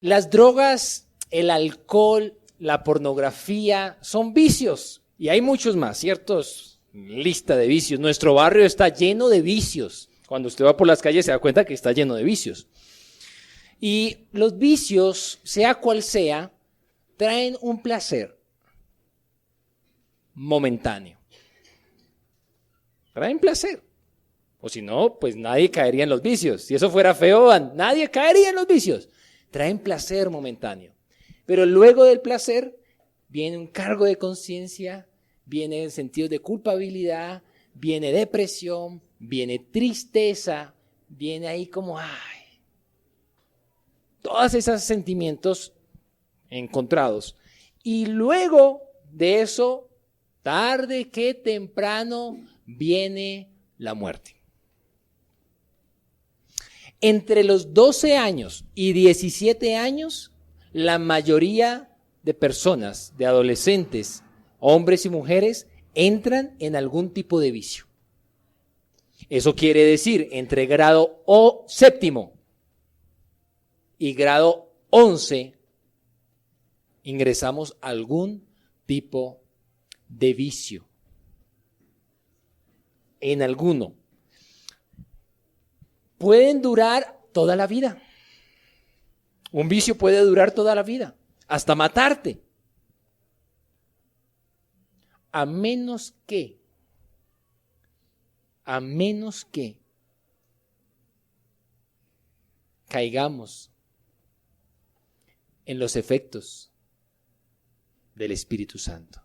Las drogas, el alcohol, la pornografía son vicios y hay muchos más, ¿ciertos? Lista de vicios. Nuestro barrio está lleno de vicios. Cuando usted va por las calles se da cuenta que está lleno de vicios. Y los vicios, sea cual sea, traen un placer momentáneo. Traen placer. O si no, pues nadie caería en los vicios. Si eso fuera feo, nadie caería en los vicios. Traen placer momentáneo. Pero luego del placer viene un cargo de conciencia, viene sentido de culpabilidad, viene depresión, viene tristeza, viene ahí como, todos esos sentimientos encontrados. Y luego de eso, tarde que temprano, viene la muerte. Entre los 12 años y 17 años, la mayoría de personas, de adolescentes, hombres y mujeres, entran en algún tipo de vicio. Eso quiere decir, entre grado séptimo y grado 11, ingresamos a algún tipo de vicio. En alguno. Pueden durar toda la vida. Un vicio puede durar toda la vida, hasta matarte. A menos que caigamos en los efectos del Espíritu Santo.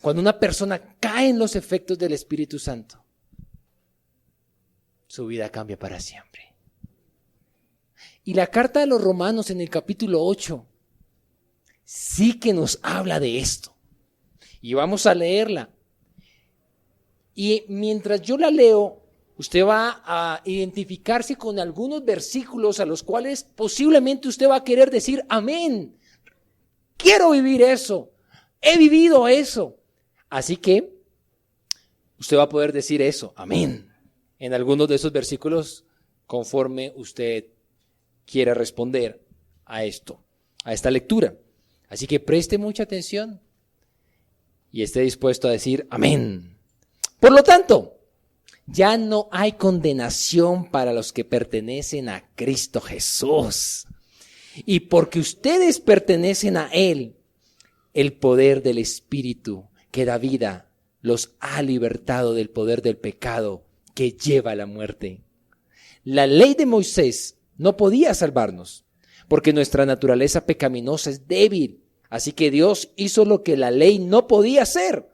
Cuando una persona cae en los efectos del Espíritu Santo, su vida cambia para siempre. Y la carta de los Romanos en el capítulo 8 sí que nos habla de esto. Y vamos a leerla. Y mientras yo la leo, usted va a identificarse con algunos versículos a los cuales posiblemente usted va a querer decir amén. Quiero vivir eso. He vivido eso. Así que usted va a poder decir eso, amén, en algunos de esos versículos conforme usted quiera responder a esto, a esta lectura. Así que preste mucha atención y esté dispuesto a decir amén. Por lo tanto, ya no hay condenación para los que pertenecen a Cristo Jesús. Y porque ustedes pertenecen a Él, el poder del Espíritu que da vida los ha libertado del poder del pecado que lleva a la muerte. La ley de Moisés no podía salvarnos, porque nuestra naturaleza pecaminosa es débil. Así que Dios hizo lo que la ley no podía hacer.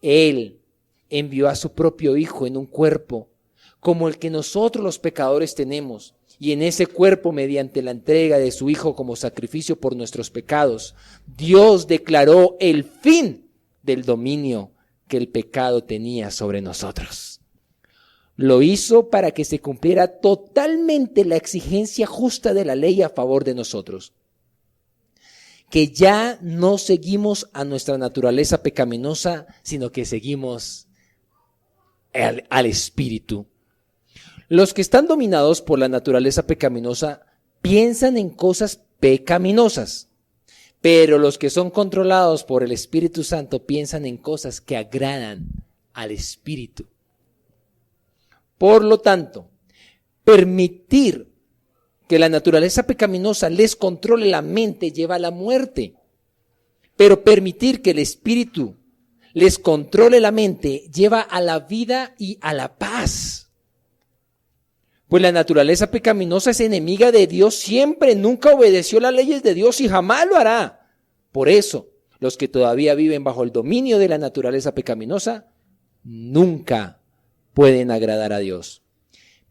Él envió a su propio Hijo en un cuerpo, como el que nosotros los pecadores tenemos, y en ese cuerpo, mediante la entrega de su Hijo como sacrificio por nuestros pecados, Dios declaró el fin del dominio que el pecado tenía sobre nosotros. Lo hizo para que se cumpliera totalmente la exigencia justa de la ley a favor de nosotros. Que ya no seguimos a nuestra naturaleza pecaminosa, sino que seguimos al Espíritu. Los que están dominados por la naturaleza pecaminosa piensan en cosas pecaminosas, pero los que son controlados por el Espíritu Santo piensan en cosas que agradan al Espíritu. Por lo tanto, permitir que la naturaleza pecaminosa les controle la mente lleva a la muerte, pero permitir que el Espíritu les controle la mente lleva a la vida y a la paz. Pues la naturaleza pecaminosa es enemiga de Dios siempre, nunca obedeció las leyes de Dios y jamás lo hará. Por eso, los que todavía viven bajo el dominio de la naturaleza pecaminosa, nunca pueden agradar a Dios.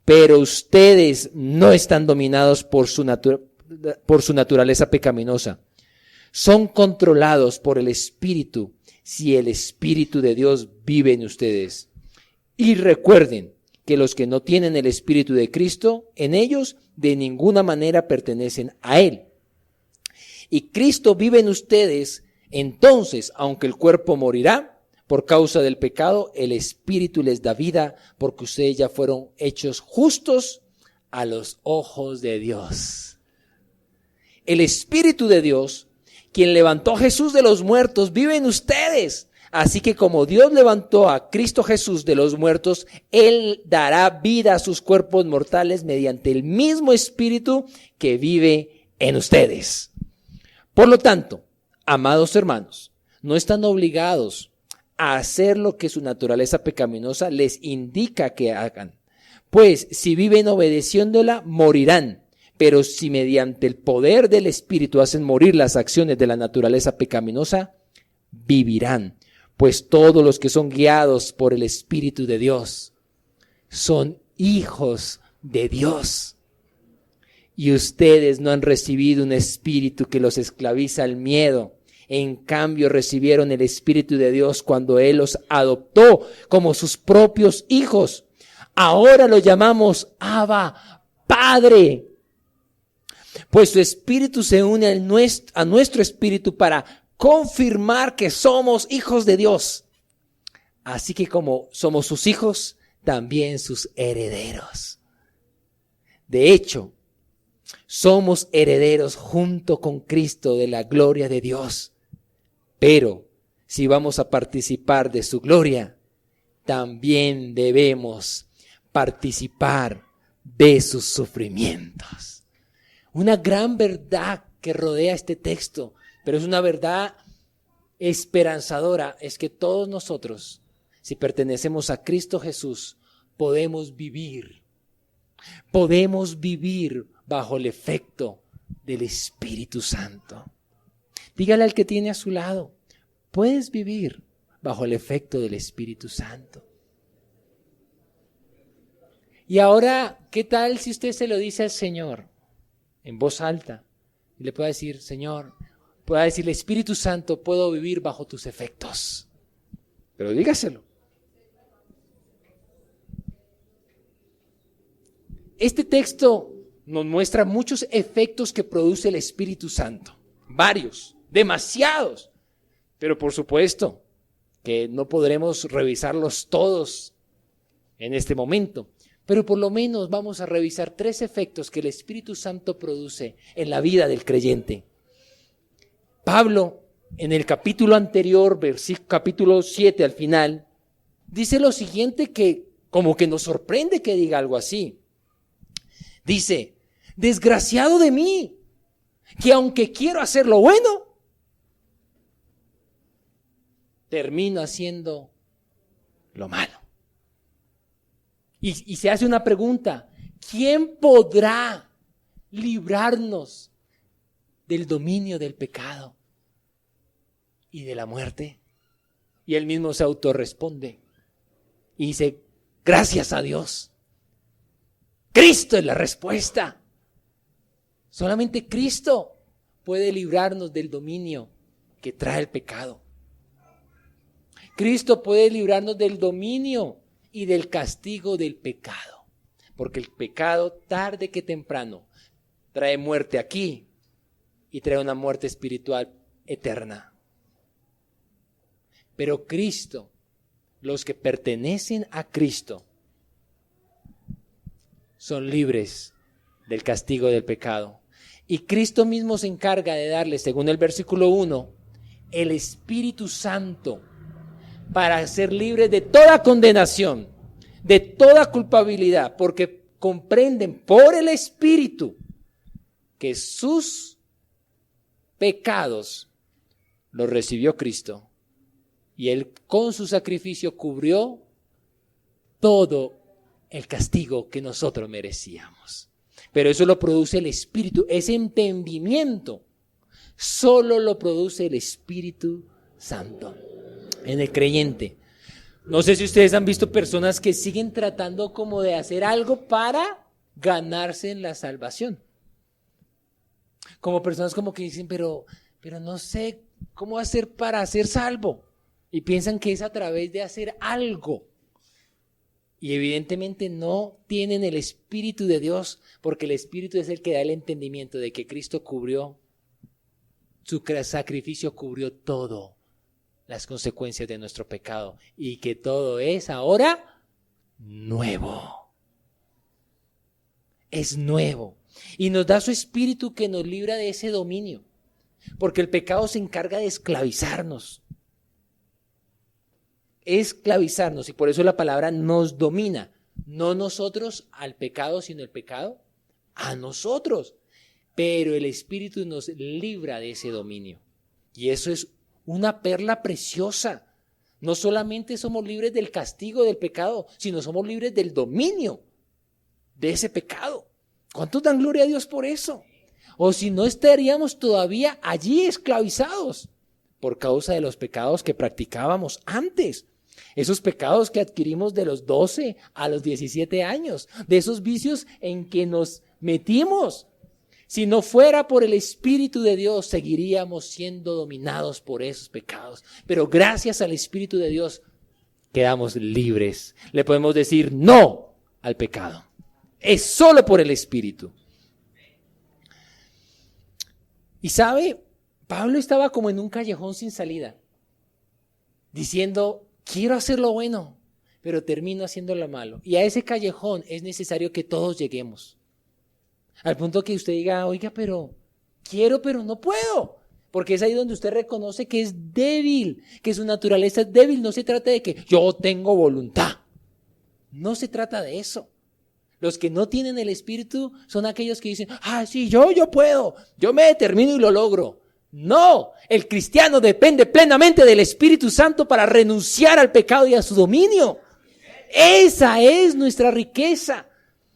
Pero ustedes no están dominados por su naturaleza pecaminosa. Son controlados por el Espíritu, si el Espíritu de Dios vive en ustedes. Y recuerden que los que no tienen el Espíritu de Cristo en ellos, de ninguna manera pertenecen a Él. Y Cristo vive en ustedes, entonces, aunque el cuerpo morirá, Por causa del pecado, el Espíritu les da vida, porque ustedes ya fueron hechos justos a los ojos de Dios. El Espíritu de Dios, quien levantó a Jesús de los muertos, vive en ustedes. Así que como Dios levantó a Cristo Jesús de los muertos, Él dará vida a sus cuerpos mortales mediante el mismo Espíritu que vive en ustedes. Por lo tanto, amados hermanos, no están obligados a hacer lo que su naturaleza pecaminosa les indica que hagan. Pues si viven obedeciéndola, morirán. Pero si mediante el poder del Espíritu hacen morir las acciones de la naturaleza pecaminosa, vivirán. Pues todos los que son guiados por el Espíritu de Dios son hijos de Dios. Y ustedes no han recibido un espíritu que los esclaviza al miedo. En cambio recibieron el Espíritu de Dios cuando Él los adoptó como sus propios hijos. Ahora lo llamamos Abba, Padre. Pues su espíritu se une a nuestro espíritu para confirmar que somos hijos de Dios. Así que como somos sus hijos, también sus herederos. De hecho, somos herederos junto con Cristo de la gloria de Dios. Pero si vamos a participar de su gloria, también debemos participar de sus sufrimientos. Una gran verdad que rodea este texto, pero es una verdad esperanzadora, es que todos nosotros, si pertenecemos a Cristo Jesús, podemos vivir bajo el efecto del Espíritu Santo. Dígale al que tiene a su lado, puedes vivir bajo el efecto del Espíritu Santo. Y ahora, ¿qué tal si usted se lo dice al Señor en voz alta? Y le puede decir, Señor, pueda decirle, Espíritu Santo, puedo vivir bajo tus efectos. Pero dígaselo. Este texto nos muestra muchos efectos que produce el Espíritu Santo. Varios, demasiados. Pero por supuesto que no podremos revisarlos todos en este momento. Pero por lo menos vamos a revisar 3 efectos que el Espíritu Santo produce en la vida del creyente. Pablo, en el capítulo anterior, capítulo 7 al final, dice lo siguiente que como que nos sorprende que diga algo así. Dice, desgraciado de mí, que aunque quiero hacer lo bueno, termino haciendo lo malo. Y se hace una pregunta, ¿quién podrá librarnos del dominio del pecado y de la muerte? Y él mismo se autorresponde y dice, gracias a Dios. Cristo es la respuesta. Solamente Cristo puede librarnos del dominio que trae el pecado. Cristo puede librarnos del dominio y del castigo del pecado. Porque el pecado, tarde que temprano, trae muerte aquí y trae una muerte espiritual eterna. Pero Cristo, los que pertenecen a Cristo, son libres del castigo del pecado. Y Cristo mismo se encarga de darles, según el versículo 1, el Espíritu Santo para ser libres de toda condenación, de toda culpabilidad, porque comprenden por el Espíritu que sus pecados los recibió Cristo y Él con su sacrificio cubrió todo el castigo que nosotros merecíamos. Pero eso lo produce el Espíritu, ese entendimiento solo lo produce el Espíritu Santo en el creyente. No sé si ustedes han visto personas que siguen tratando como de hacer algo para ganarse en la salvación. Como personas como que dicen, pero no sé cómo hacer para ser salvo. Y piensan que es a través de hacer algo. Y evidentemente no tienen el Espíritu de Dios, porque el Espíritu es el que da el entendimiento de que Cristo cubrió, su sacrificio cubrió todo. las consecuencias de nuestro pecado y que todo es ahora nuevo. Es nuevo. Y nos da su espíritu que nos libra de ese dominio. Porque el pecado se encarga de esclavizarnos. Esclavizarnos. Y por eso la palabra nos domina. No nosotros al pecado, sino el pecado a nosotros. Pero el espíritu nos libra de ese dominio. Y eso es una perla preciosa. No solamente somos libres del castigo del pecado, sino somos libres del dominio de ese pecado. ¿Cuántos dan gloria a Dios por eso? O si no, estaríamos todavía allí esclavizados por causa de los pecados que practicábamos antes. Esos pecados que adquirimos de los 12 a los 17 años, de esos vicios en que nos metimos. Si no fuera por el Espíritu de Dios, seguiríamos siendo dominados por esos pecados. Pero gracias al Espíritu de Dios, quedamos libres. Le podemos decir no al pecado. Es solo por el Espíritu. Y sabe, Pablo estaba como en un callejón sin salida, diciendo, quiero hacer lo bueno, pero termino haciendo lo malo. Y a ese callejón es necesario que todos lleguemos. Al punto que usted diga, oiga, pero quiero, pero no puedo. Porque es ahí donde usted reconoce que es débil, que su naturaleza es débil. No se trata de que yo tengo voluntad. No se trata de eso. Los que no tienen el Espíritu son aquellos que dicen, sí, yo puedo, yo me determino y lo logro. No, el cristiano depende plenamente del Espíritu Santo para renunciar al pecado y a su dominio. Esa es nuestra riqueza,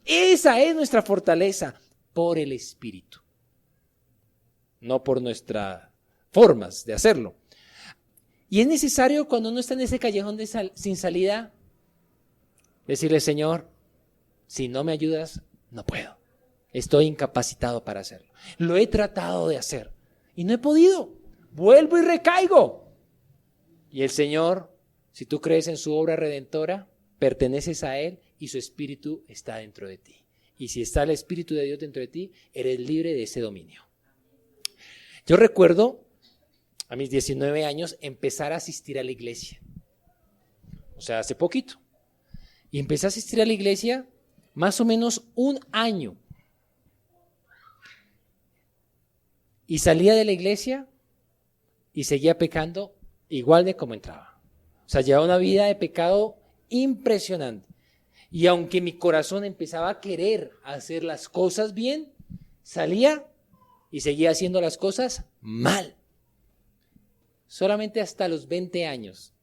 esa es nuestra fortaleza, por el Espíritu. No por nuestras formas de hacerlo. Y es necesario cuando uno está en ese callejón sin salida, decirle, Señor, si no me ayudas, no puedo. Estoy incapacitado para hacerlo. Lo he tratado de hacer y no he podido. Vuelvo y recaigo. Y el Señor, si tú crees en su obra redentora, perteneces a Él y su Espíritu está dentro de ti. Y si está el Espíritu de Dios dentro de ti, eres libre de ese dominio. Yo recuerdo a mis 19 años empezar a asistir a la iglesia. O sea, hace poquito. Y empecé a asistir a la iglesia más o menos un año. Y salía de la iglesia y seguía pecando igual de como entraba. O sea, llevaba una vida de pecado impresionante. Y aunque mi corazón empezaba a querer hacer las cosas bien, salía y seguía haciendo las cosas mal. Solamente hasta los 20 años.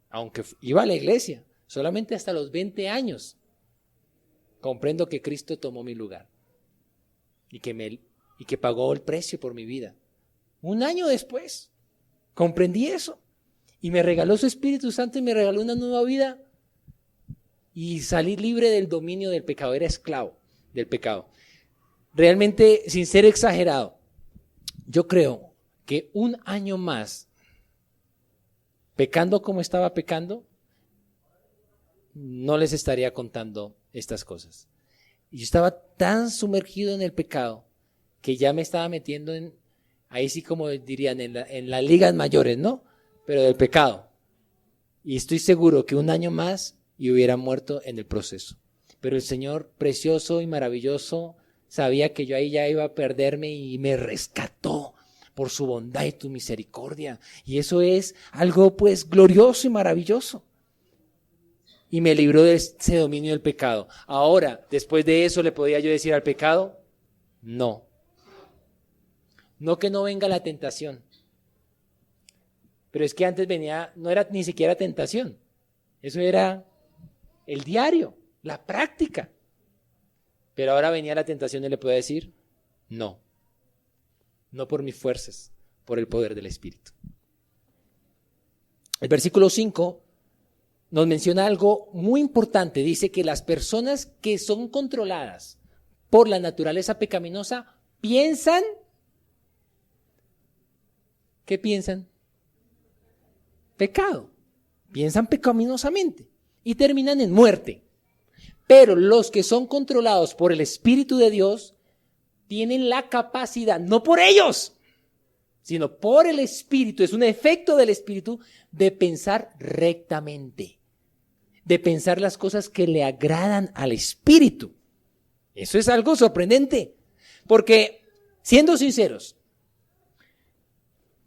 Aunque iba a la iglesia, solamente hasta los 20 años. Comprendo que Cristo tomó mi lugar y que pagó el precio por mi vida. Un año después comprendí eso y me regaló su Espíritu Santo y me regaló una nueva vida y salí libre del dominio del pecado. Era esclavo del pecado. Realmente, sin ser exagerado, yo creo que un año más pecando como estaba pecando, no les estaría contando estas cosas. Y yo estaba tan sumergido en el pecado que ya me estaba metiendo ahí sí como dirían, en las ligas mayores, ¿no? Pero del pecado. Y estoy seguro que un año más y hubiera muerto en el proceso. Pero el Señor, precioso y maravilloso, sabía que yo ahí ya iba a perderme y me rescató por su bondad y tu misericordia. Y eso es algo pues glorioso y maravilloso. Y me libró de ese dominio del pecado. Ahora, después de eso, ¿le podía yo decir al pecado? No. No que no venga la tentación. Pero es que antes no era ni siquiera tentación. Eso era el diario, la práctica. Pero ahora venía la tentación y le podía decir, no. No por mis fuerzas, por el poder del Espíritu. El versículo 5 nos menciona algo muy importante. Dice que las personas que son controladas por la naturaleza pecaminosa piensan. ¿Qué piensan? Pecado. Piensan pecaminosamente y terminan en muerte. Pero los que son controlados por el Espíritu de Dios tienen la capacidad, no por ellos, sino por el Espíritu, es un efecto del Espíritu de pensar rectamente, de pensar las cosas que le agradan al Espíritu. Eso es algo sorprendente, porque siendo sinceros,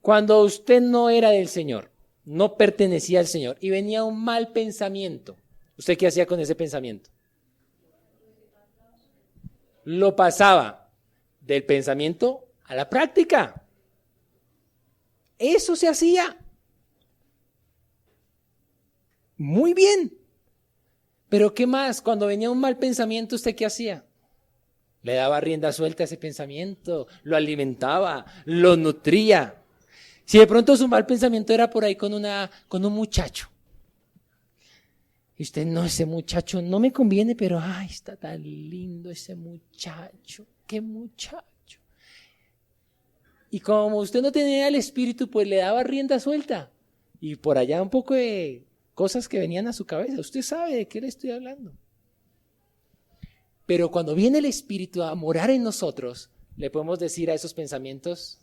cuando usted no era del Señor, no pertenecía al Señor y venía un mal pensamiento, ¿usted qué hacía con ese pensamiento? Lo pasaba del pensamiento a la práctica. Eso se hacía. Muy bien. Pero ¿qué más? Cuando venía un mal pensamiento, ¿usted qué hacía? Le daba rienda suelta a ese pensamiento, lo alimentaba, lo nutría. Si de pronto su mal pensamiento era por ahí con un muchacho, y usted, no, ese muchacho no me conviene, pero ay, está tan lindo ese muchacho, qué muchacho. Y como usted no tenía el Espíritu, pues le daba rienda suelta. Y por allá un poco de cosas que venían a su cabeza. Usted sabe de qué le estoy hablando. Pero cuando viene el Espíritu a morar en nosotros, le podemos decir a esos pensamientos,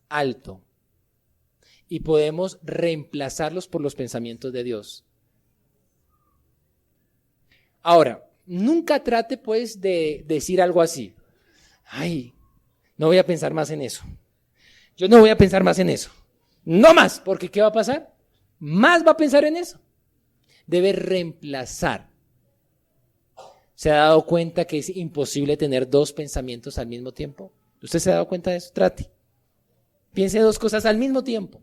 alto. Y podemos reemplazarlos por los pensamientos de Dios. Ahora, nunca trate pues de decir algo así. Ay, no voy a pensar más en eso. Yo no voy a pensar más en eso. No más, porque ¿qué va a pasar? Más va a pensar en eso. Debe reemplazar. ¿Se ha dado cuenta que es imposible tener dos pensamientos al mismo tiempo? ¿Usted se ha dado cuenta de eso? Trate. Piense dos cosas al mismo tiempo.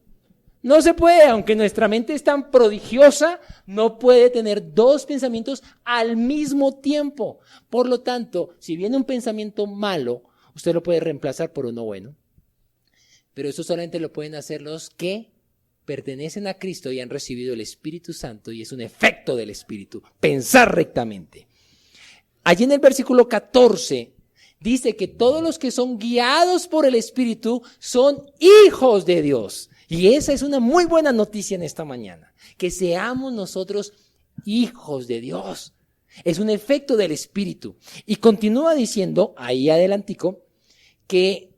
No se puede, aunque nuestra mente es tan prodigiosa, no puede tener dos pensamientos al mismo tiempo. Por lo tanto, si viene un pensamiento malo, usted lo puede reemplazar por uno bueno. Pero eso solamente lo pueden hacer los que pertenecen a Cristo y han recibido el Espíritu Santo, y es un efecto del Espíritu, pensar rectamente. Allí en el versículo 14 dice que todos los que son guiados por el Espíritu son hijos de Dios. Y esa es una muy buena noticia en esta mañana, que seamos nosotros hijos de Dios. Es un efecto del Espíritu. Y continúa diciendo, ahí adelantico, que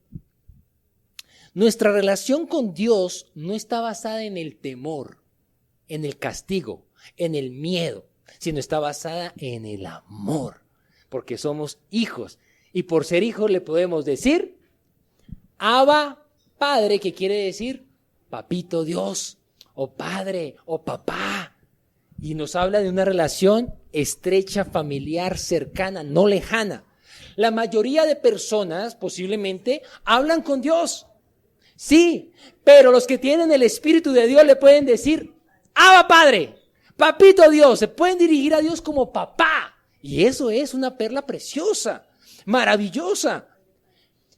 nuestra relación con Dios no está basada en el temor, en el castigo, en el miedo, sino está basada en el amor, porque somos hijos. Y por ser hijos le podemos decir, Abba, Padre, que quiere decir Papito Dios, o Padre, o Papá. Y nos habla de una relación estrecha, familiar, cercana, no lejana. La mayoría de personas posiblemente hablan con Dios. Sí, pero los que tienen el Espíritu de Dios le pueden decir, Abba Padre, Papito Dios, se pueden dirigir a Dios como papá. Y eso es una perla preciosa, maravillosa.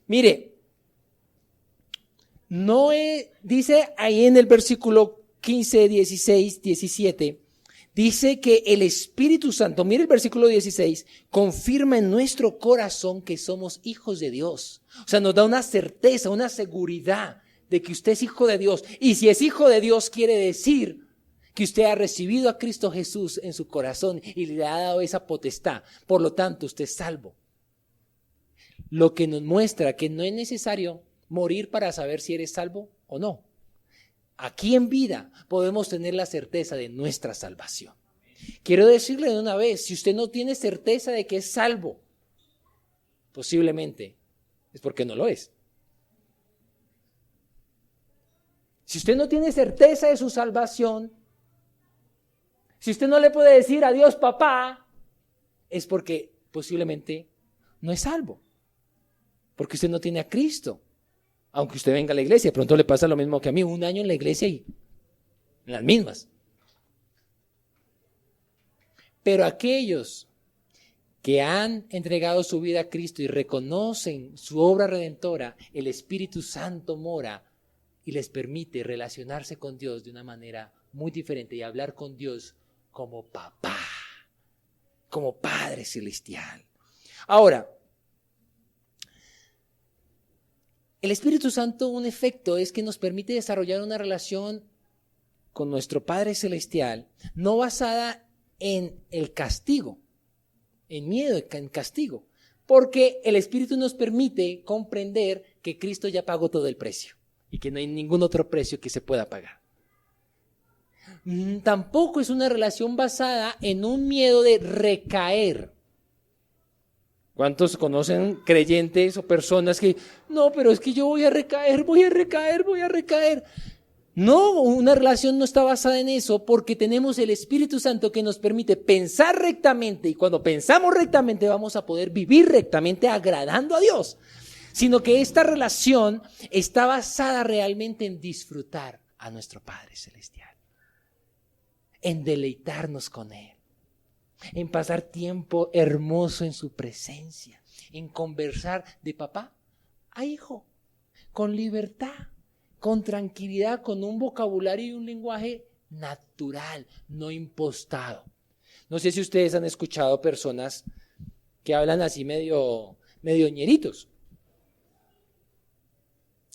Mire, dice ahí en el versículo 15, 16, 17, dice que el Espíritu Santo, mire el versículo 16, confirma en nuestro corazón que somos hijos de Dios. O sea, nos da una certeza, una seguridad de que usted es hijo de Dios. Y si es hijo de Dios, quiere decir que usted ha recibido a Cristo Jesús en su corazón y le ha dado esa potestad. Por lo tanto, usted es salvo. Lo que nos muestra que no es necesario morir para saber si eres salvo o no. Aquí en vida podemos tener la certeza de nuestra salvación. Quiero decirle de una vez, si usted no tiene certeza de que es salvo, posiblemente es porque no lo es. Si usted no tiene certeza de su salvación, si usted no le puede decir a Dios papá, es porque posiblemente no es salvo. Porque usted no tiene a Cristo. Aunque usted venga a la iglesia, de pronto le pasa lo mismo que a mí, un año en la iglesia y en las mismas. Pero aquellos que han entregado su vida a Cristo y reconocen su obra redentora, el Espíritu Santo mora y les permite relacionarse con Dios de una manera muy diferente y hablar con Dios como papá, como Padre Celestial. Ahora, el Espíritu Santo, un efecto es que nos permite desarrollar una relación con nuestro Padre Celestial, no basada en el castigo, en miedo, en castigo, porque el Espíritu nos permite comprender que Cristo ya pagó todo el precio. y que no hay ningún otro precio que se pueda pagar. Tampoco es una relación basada en un miedo de recaer. ¿Cuántos conocen creyentes o personas que, no, pero es que yo voy a recaer? No, una relación no está basada en eso porque tenemos el Espíritu Santo que nos permite pensar rectamente, y cuando pensamos rectamente vamos a poder vivir rectamente agradando a Dios. Sino que esta relación está basada realmente en disfrutar a nuestro Padre Celestial, en deleitarnos con Él, en pasar tiempo hermoso en su presencia, en conversar de papá a hijo, con libertad, con tranquilidad, con un vocabulario y un lenguaje natural, no impostado. No sé si ustedes han escuchado personas que hablan así medio ñeritos.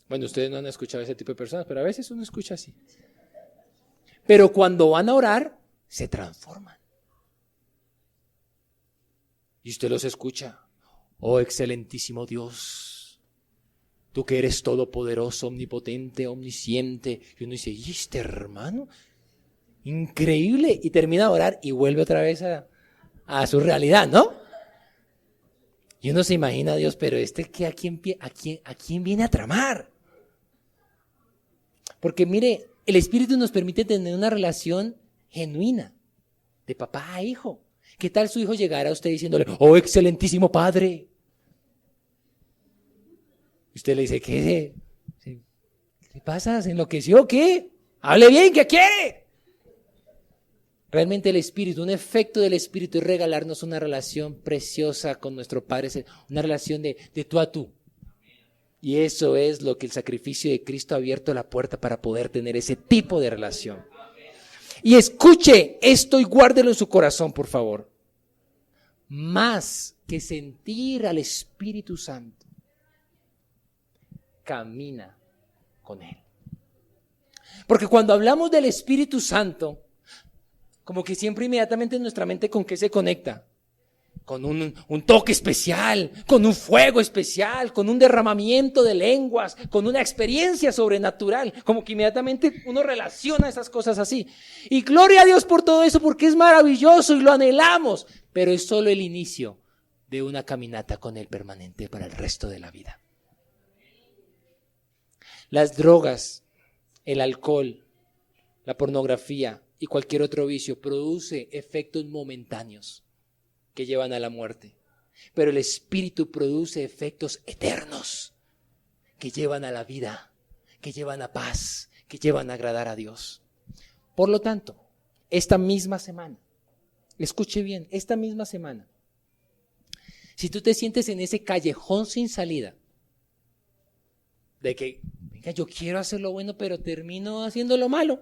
Bueno, ustedes no han escuchado ese tipo de personas, pero a veces uno escucha así. Pero cuando van a orar, se transforman. Y usted los escucha. Oh, excelentísimo Dios, tú que eres todopoderoso, omnipotente, omnisciente. Y uno dice, ¿y este hermano? Increíble. Y termina de orar y vuelve otra vez a su realidad, ¿no? Y uno se imagina a Dios, pero ¿a quién viene a tramar? Porque mire, el Espíritu nos permite tener una relación genuina, de papá a hijo. ¿Qué tal su hijo llegara a usted diciéndole, oh, excelentísimo Padre? Y usted le dice, ¿qué pasa? ¿Se enloqueció o qué? Hable bien, ¿qué quiere? Realmente el Espíritu, un efecto del Espíritu es regalarnos una relación preciosa con nuestro Padre, una relación de tú a tú. Y eso es lo que el sacrificio de Cristo ha abierto la puerta para poder tener ese tipo de relación. Y escuche esto y guárdelo en su corazón, por favor. Más que sentir al Espíritu Santo, camina con Él. Porque cuando hablamos del Espíritu Santo, como que siempre inmediatamente en nuestra mente, ¿con qué se conecta? Con un toque especial, con un fuego especial, con un derramamiento de lenguas, con una experiencia sobrenatural, como que inmediatamente uno relaciona esas cosas así. Y gloria a Dios por todo eso, porque es maravilloso y lo anhelamos, pero es solo el inicio de una caminata con Él permanente para el resto de la vida. Las drogas, el alcohol, la pornografía y cualquier otro vicio produce efectos momentáneos que llevan a la muerte. Pero el Espíritu produce efectos eternos que llevan a la vida, que llevan a paz, que llevan a agradar a Dios. Por lo tanto, esta misma semana, escuche bien, esta misma semana, si tú te sientes en ese callejón sin salida, de que, venga, yo quiero hacer lo bueno, pero termino haciendo lo malo,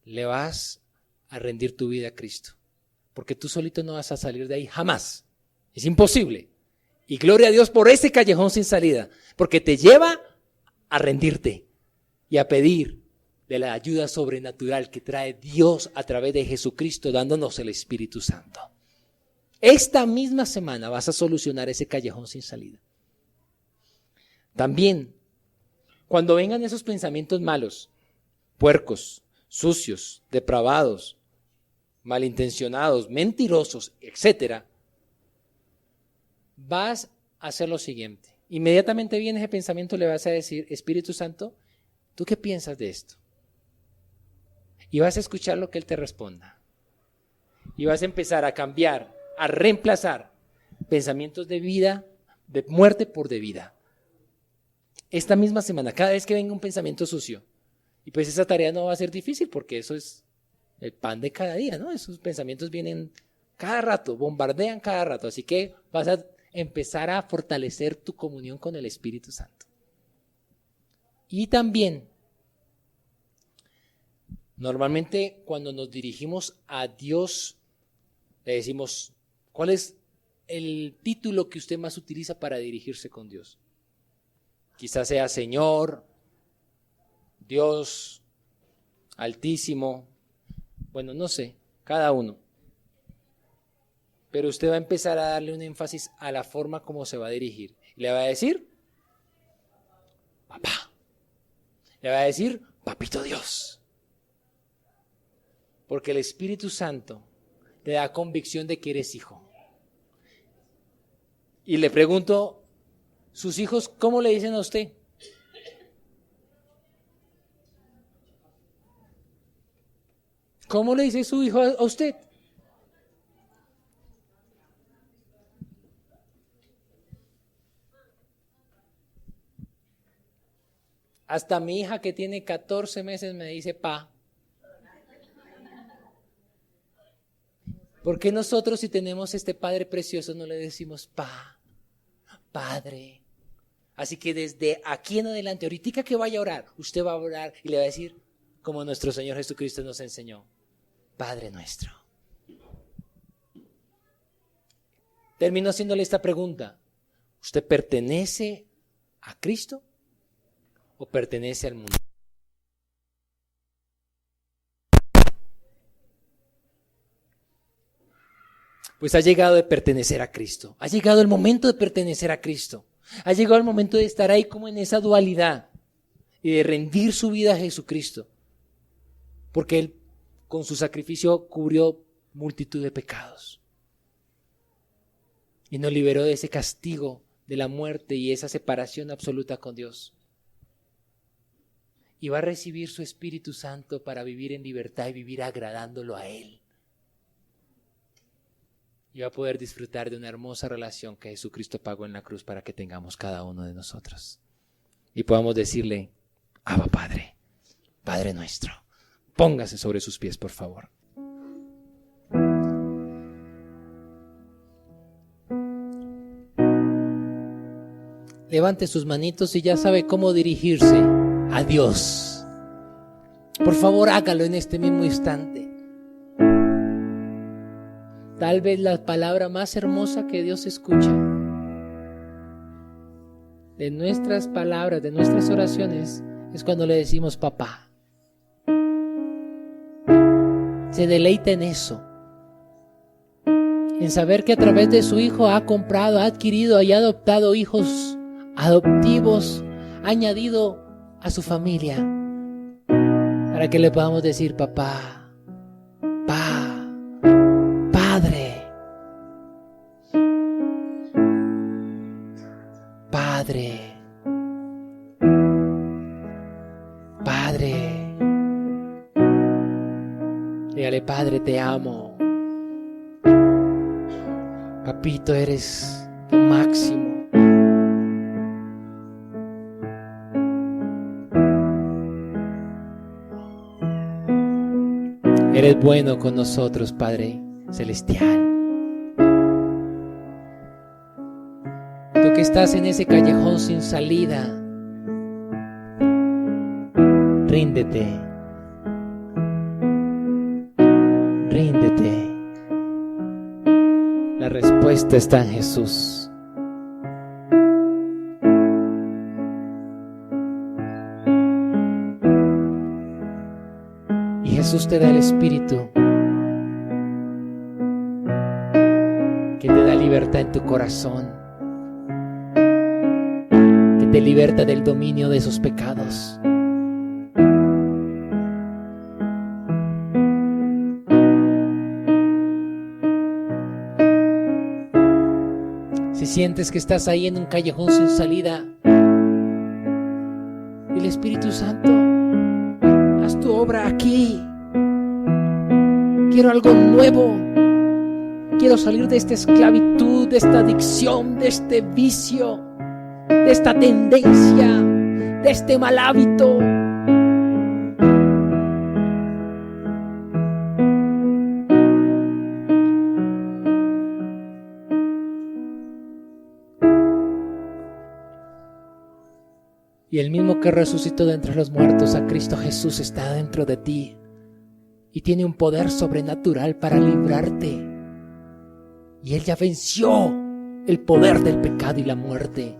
le vas a rendir tu vida a Cristo. Porque tú solito no vas a salir de ahí jamás. Es imposible. Y gloria a Dios por ese callejón sin salida. Porque te lleva a rendirte y a pedir de la ayuda sobrenatural que trae Dios a través de Jesucristo, dándonos el Espíritu Santo. Esta misma semana vas a solucionar ese callejón sin salida. También, cuando vengan esos pensamientos malos, puercos, sucios, depravados, malintencionados, mentirosos, etcétera, vas a hacer lo siguiente. Inmediatamente viene ese pensamiento, le vas a decir, Espíritu Santo, ¿tú qué piensas de esto? Y vas a escuchar lo que Él te responda. Y vas a empezar a cambiar, a reemplazar pensamientos de vida, de muerte por de vida. Esta misma semana, cada vez que venga un pensamiento sucio, y pues esa tarea no va a ser difícil porque eso es el pan de cada día, ¿no? Esos pensamientos vienen cada rato, bombardean cada rato, así que vas a empezar a fortalecer tu comunión con el Espíritu Santo. Y también, normalmente cuando nos dirigimos a Dios, le decimos, ¿cuál es el título que usted más utiliza para dirigirse con Dios? Quizás sea Señor, Dios, Altísimo. Bueno, no sé, cada uno. Pero usted va a empezar a darle un énfasis a la forma como se va a dirigir. Le va a decir, papá. Le va a decir, papito Dios. Porque el Espíritu Santo te da convicción de que eres hijo. Y le pregunto, ¿sus hijos cómo le dicen a usted? ¿Cómo le dice su hijo a usted? Hasta mi hija que tiene 14 meses me dice pa. ¿Por qué nosotros, si tenemos este Padre precioso, no le decimos pa, Padre? Así que desde aquí en adelante, ahorita que vaya a orar, usted va a orar y le va a decir, como nuestro Señor Jesucristo nos enseñó, Padre nuestro. Termino haciéndole esta pregunta. ¿Usted pertenece a Cristo o pertenece al mundo? Pues ha llegado de pertenecer a Cristo. Ha llegado el momento de pertenecer a Cristo. Ha llegado el momento de estar ahí como en esa dualidad y de rendir su vida a Jesucristo. Porque Él con su sacrificio cubrió multitud de pecados. Y nos liberó de ese castigo de la muerte y esa separación absoluta con Dios. Y va a recibir su Espíritu Santo para vivir en libertad y vivir agradándolo a Él. Y va a poder disfrutar de una hermosa relación que Jesucristo pagó en la cruz para que tengamos cada uno de nosotros. Y podamos decirle, Abba Padre, Padre nuestro. Póngase sobre sus pies, por favor. Levante sus manitos y ya sabe cómo dirigirse a Dios. Por favor, hágalo en este mismo instante. Tal vez la palabra más hermosa que Dios escucha de nuestras palabras, de nuestras oraciones, es cuando le decimos papá. Se deleita en eso, en saber que a través de su hijo ha comprado, ha adquirido y ha adoptado hijos adoptivos, ha añadido a su familia, para que le podamos decir papá, Padre, Padre, Padre. Dígale, Padre, te amo. Papito, eres lo máximo. Eres bueno con nosotros, Padre Celestial. Tú que estás en ese callejón sin salida, ríndete. Ríndete. La respuesta está en Jesús. Y Jesús te da el Espíritu que te da libertad en tu corazón, que te liberta del dominio de esos pecados. Si sientes que estás ahí en un callejón sin salida, el Espíritu Santo, haz tu obra aquí. Quiero algo nuevo. Quiero salir de esta esclavitud, de esta adicción, de este vicio, de esta tendencia, de este mal hábito. Y el mismo que resucitó de entre los muertos a Cristo Jesús está dentro de ti y tiene un poder sobrenatural para librarte. Y Él ya venció el poder del pecado y la muerte.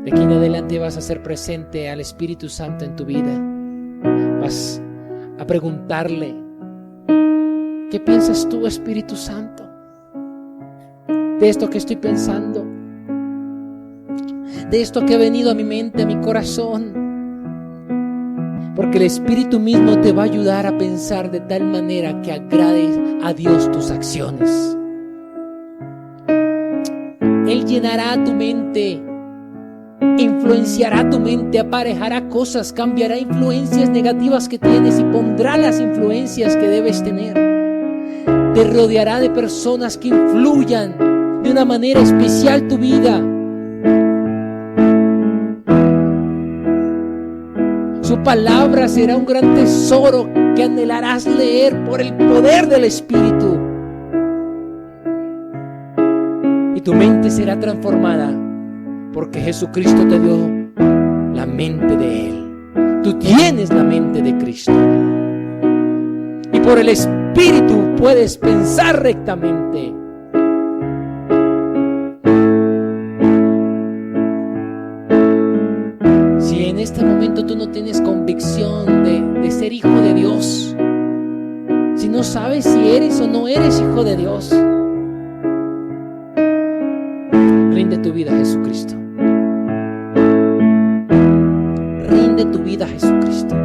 De aquí en adelante vas a hacer presente al Espíritu Santo en tu vida. Vas a preguntarle ¿Qué piensas tú, Espíritu Santo, de esto que estoy pensando? De esto que ha venido a mi mente, a mi corazón. Porque el Espíritu mismo te va a ayudar a pensar de tal manera que agrades a Dios tus acciones. Él llenará tu mente, influenciará tu mente, aparejará cosas, cambiará influencias negativas que tienes y pondrá las influencias que debes tener. Te rodeará de personas que influyan de una manera especial tu vida. Su palabra será un gran tesoro que anhelarás leer por el poder del Espíritu. Y tu mente será transformada porque Jesucristo te dio la mente de Él. Tú tienes la mente de Cristo. Y por el Espíritu puedes pensar rectamente. Si en este momento tú no tienes convicción de ser hijo de Dios, si no sabes si eres o no eres hijo de Dios, rinde tu vida a Jesucristo. Rinde tu vida a Jesucristo.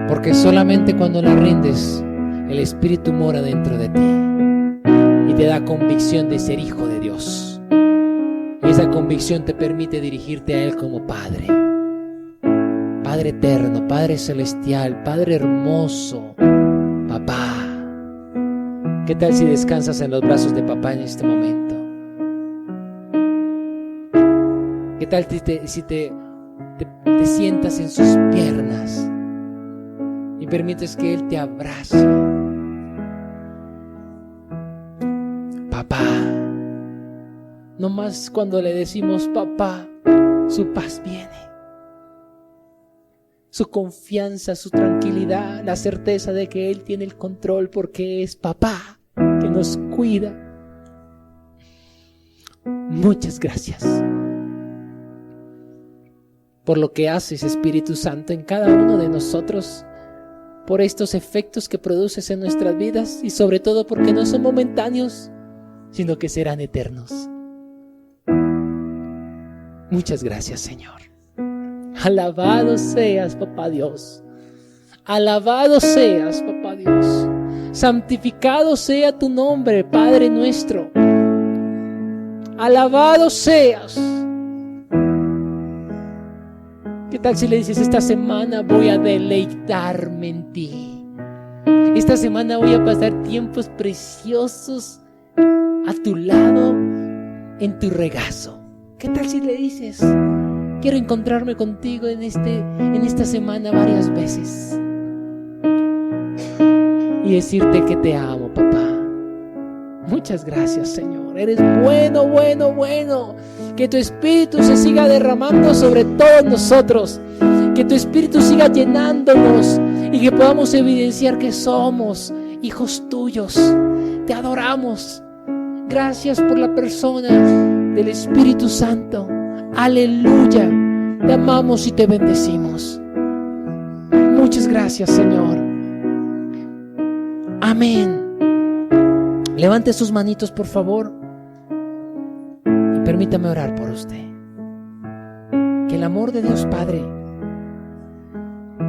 Porque solamente cuando la rindes, el Espíritu mora dentro de ti y te da convicción de ser hijo de Dios. Y esa convicción te permite dirigirte a Él como Padre. Padre eterno, Padre celestial, Padre hermoso, Papá. ¿Qué tal si descansas en los brazos de Papá en este momento? ¿Qué tal si te sientas en sus piernas y permites que Él te abrace? Papá. No más cuando le decimos Papá, su paz viene. Su confianza, su tranquilidad, la certeza de que Él tiene el control porque es Papá que nos cuida. Muchas gracias por lo que haces, Espíritu Santo, en cada uno de nosotros, por estos efectos que produces en nuestras vidas y sobre todo porque no son momentáneos, sino que serán eternos. Muchas gracias, Señor. Alabado seas, Papá Dios. Alabado seas, Papá Dios. Santificado sea tu nombre, Padre nuestro. Alabado seas. ¿Qué tal si le dices: esta semana voy a deleitarme en ti? Esta semana voy a pasar tiempos preciosos a tu lado, en tu regazo. ¿Qué tal si le dices: quiero encontrarme contigo en esta semana varias veces y decirte que te amo, papá? Muchas gracias, Señor. Eres bueno, bueno, bueno. Que tu Espíritu se siga derramando sobre todos nosotros. Que tu Espíritu siga llenándonos y que podamos evidenciar que somos hijos tuyos. Te adoramos. Gracias por la persona del Espíritu Santo. Aleluya. Te amamos y te bendecimos. Muchas gracias, Señor. Amén. Levante sus manitos, por favor, y permítame orar por usted. Que el amor de Dios Padre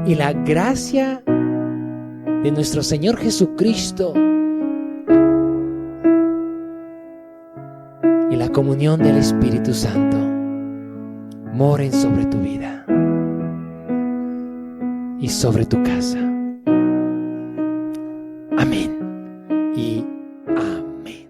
y la gracia de nuestro Señor Jesucristo y la comunión del Espíritu Santo moren sobre tu vida y sobre tu casa. Amén y amén.